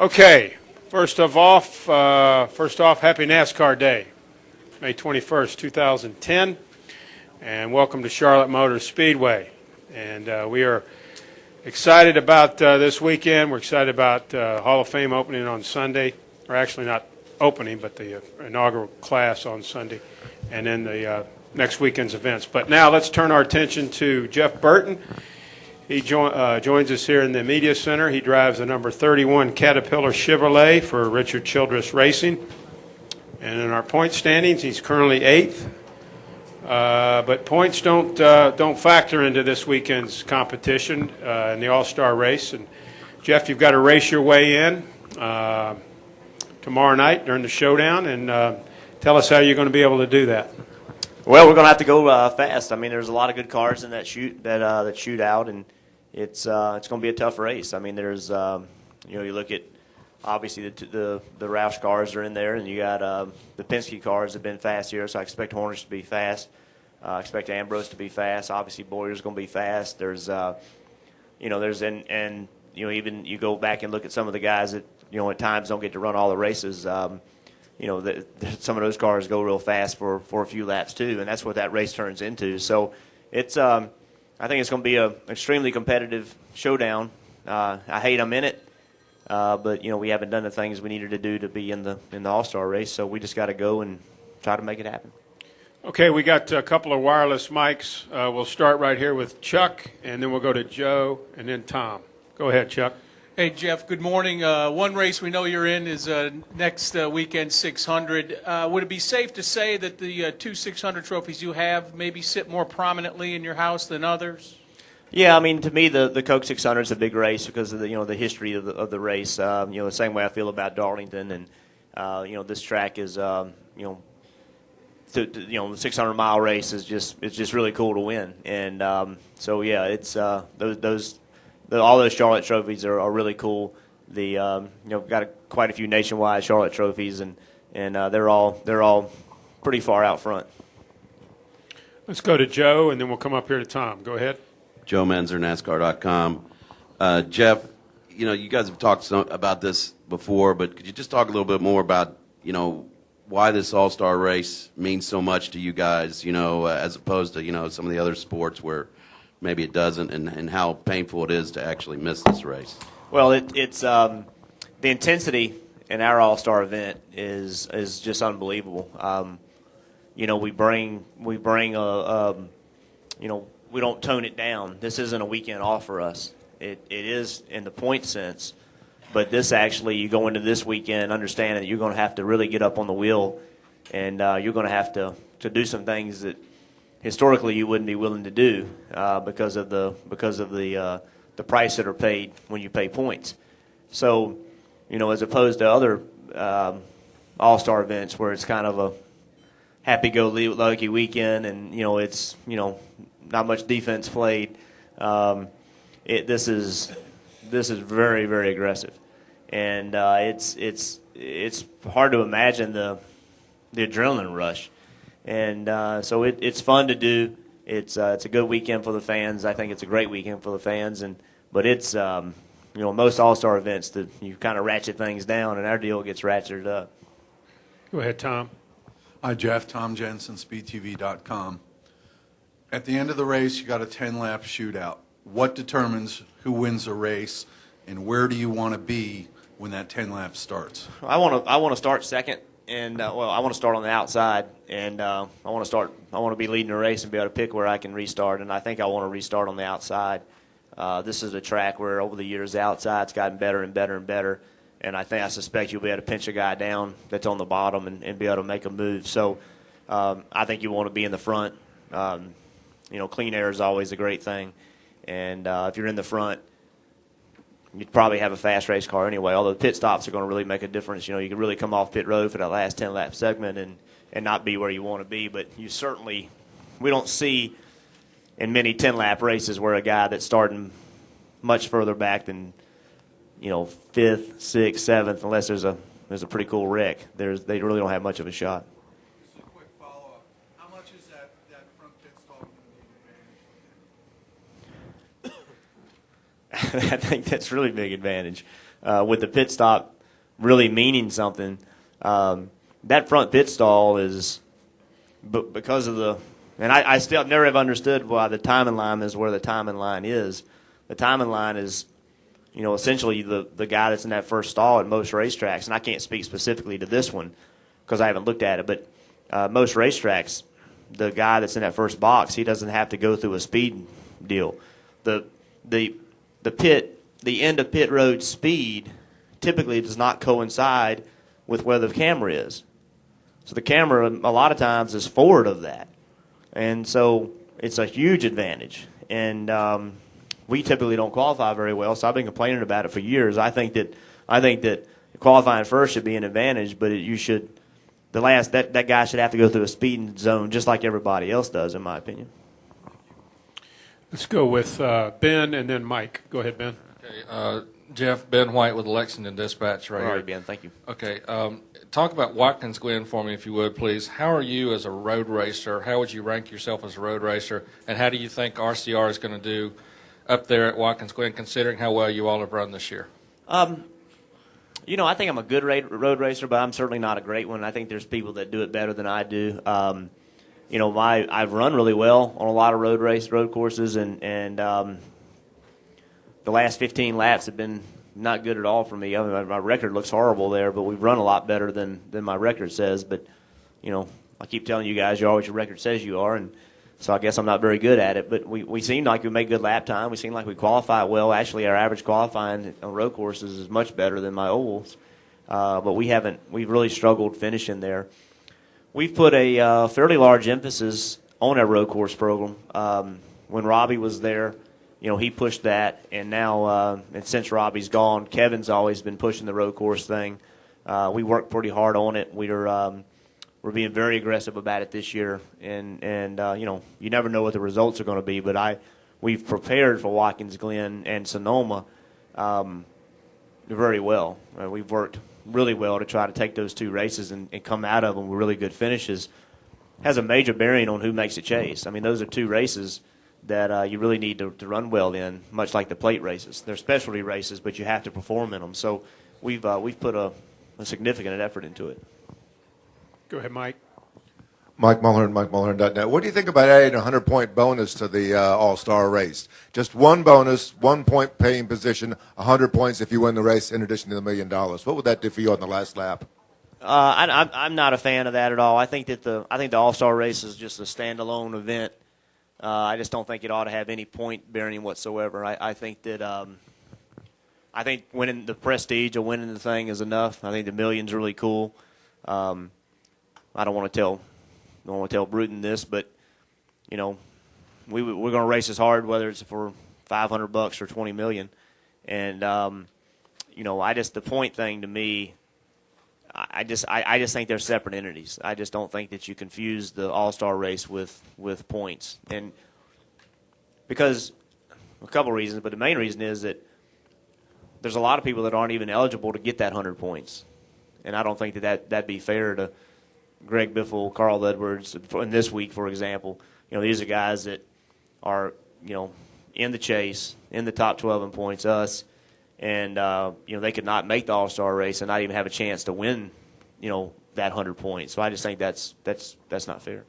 Okay, first off, happy NASCAR Day, May 21st, 2010, and welcome to Charlotte Motor Speedway. And we are excited about this weekend. We're excited about Hall of Fame opening on Sunday, or actually not opening, but the inaugural class on Sunday, and then the next weekend's events. But now let's turn our attention to Jeff Burton. He joins us here in the Media Center. He drives the number 31 Caterpillar Chevrolet for Richard Childress Racing. And in our point standings, he's currently 8th. But points don't factor into this weekend's competition in the All-Star race. And Jeff, you've got to race your way in tomorrow night during the showdown. And tell us how you're going to be able to do that. Well, we're going to have to go fast. I mean, there's a lot of good cars in that shootout, and it's going to be a tough race. I mean, there's you look at obviously the Roush cars are in there, and you got the Penske cars have been fast here, so I expect Horners to be fast. I expect Ambrose to be fast. Obviously, Boyer's going to be fast. There's even you go back and look at some of the guys that at times don't get to run all the races. Some of those cars go real fast for a few laps too, and that's what that race turns into. So it's I think it's going to be an extremely competitive showdown. I hate I'm in it, but we haven't done the things we needed to do to be in the All-Star race, so we just got to go and try to make it happen. Okay, we got a couple of wireless mics. We'll start right here with Chuck, and then we'll go to Joe, and then Tom. Go ahead, Chuck. Hey, Jeff, good morning. One race we know you're in is next weekend 600. Would it be safe to say that the two 600 trophies you have maybe sit more prominently in your house than others? Yeah, I mean, to me, the Coke 600 is a big race because of the history of the race. The same way I feel about Darlington, and this track is the 600-mile race is just really cool to win, and so yeah, it's all those Charlotte trophies are really cool. We've got quite a few nationwide Charlotte trophies, and they're all pretty far out front. Let's go to Joe, and then we'll come up here to Tom. Go ahead. Joe Menzer, NASCAR.com. Jeff, you guys have talked about this before, but could you just talk a little bit more about why this All-Star race means so much to you guys, as opposed to some of the other sports where maybe it doesn't, and how painful it is to actually miss this race? Well, it's the intensity in our All-Star event is just unbelievable. We bring we don't tone it down. This isn't a weekend off for us. It is in the point sense, but this actually, you go into this weekend understanding that you're going to have to really get up on the wheel, and you're going to have to do some things that historically you wouldn't be willing to do because of the price that are paid when you pay points. So, as opposed to other All-Star events where it's kind of a happy-go-lucky weekend and it's not much defense played, this is very, very aggressive, and it's hard to imagine the adrenaline rush. And so it's fun to do. It's a good weekend for the fans. I think it's a great weekend for the fans. But it's most All-Star events that you kind of ratchet things down, and our deal gets ratcheted up. Go ahead, Tom. Hi, Jeff. Tom Jensen, SpeedTV.com. At the end of the race, you got a 10-lap shootout. What determines who wins the race, and where do you want to be when that 10 laps starts? I want to start second. And I want to start on the outside, and I want to be leading the race and be able to pick where I can restart. And I think I want to restart on the outside. This is a track where over the years the outside's gotten better and better and better. And I suspect you'll be able to pinch a guy down that's on the bottom and be able to make a move. So I think you want to be in the front. Clean air is always a great thing, and if you're in the front, you'd probably have a fast race car anyway, although the pit stops are going to really make a difference. You can really come off pit road for that last 10-lap segment and not be where you want to be. But we don't see in many 10-lap races where a guy that's starting much further back than, 5th, 6th, 7th, unless there's a pretty cool wreck, they really don't have much of a shot. Just a quick follow-up. How much is that front pit stop going to be an advantage? I think that's really big advantage. With the pit stop, really meaning something. That front pit stall is because of the, and I still never have understood why the timing line is where the timing line is. The timing line is, essentially the guy that's in that first stall at most racetracks, and I can't speak specifically to this one because I haven't looked at it, but most racetracks, the guy that's in that first box, he doesn't have to go through a speed deal. The end of pit road speed typically does not coincide with where the camera is. So the camera a lot of times is forward of that. And so it's a huge advantage. And we typically don't qualify very well, so I've been complaining about it for years. I think that qualifying first should be an advantage, but that guy should have to go through a speeding zone just like everybody else does, in my opinion. Let's go with Ben and then Mike. Go ahead, Ben. Okay, Jeff, Ben White with the Lexington Dispatch right All here. right, Ben, thank you. Okay, talk about Watkins Glen for me, if you would, please. How are you as a road racer? How would you rank yourself as a road racer? And how do you think RCR is going to do up there at Watkins Glen, considering how well you all have run this year? I think I'm a good road racer, but I'm certainly not a great one. I think there's people that do it better than I do. I've run really well on a lot of road courses, and the last 15 laps have been not good at all for me. I mean, my record looks horrible there, but we've run a lot better than my record says. But, I keep telling you guys, you're always your record says you are, and so I guess I'm not very good at it. But we seem like we make good lap time. We seem like we qualify well. Actually, our average qualifying on road courses is much better than my ovals. But we've really struggled finishing there. We've put a fairly large emphasis on our road course program. When Robbie was there, he pushed that, and now, and since Robbie's gone, Kevin's always been pushing the road course thing. We worked pretty hard on it. We're being very aggressive about it this year, and you never know what the results are going to be. But we've prepared for Watkins Glen and Sonoma very well. We've worked really well to try to take those two races and come out of them with really good finishes. Has a major bearing on who makes a chase. I mean, those are two races that you really need to run well in, much like the plate races. They're specialty races, but you have to perform in them. So we've put a significant effort into it. Go ahead, Mike. Mike Mulhern, MikeMulhern.net. What do you think about adding a 100-point bonus to the All-Star race? Just one bonus, 1 point paying position, 100 points if you win the race, in addition to the $1 million. What would that do for you on the last lap? I'm not a fan of that at all. I think the All-Star race is just a standalone event. I just don't think it ought to have any point bearing whatsoever. I think that I think winning the prestige of winning the thing is enough. I think the $1 million's really cool. I don't want to tell Bruton this, but we're going to race as hard whether it's for $500 or $20 million, and the point thing to me, I just think they're separate entities. I just don't think that you confuse the All-Star race with points, and because a couple reasons, but the main reason is that there's a lot of people that aren't even eligible to get that 100 points, and I don't think that'd be fair to Greg Biffle, Carl Edwards, in this week, for example. These are guys that are, in the chase, in the top 12 in points, us, and, they could not make the All-Star race and not even have a chance to win, that 100 points. So I just think that's not fair.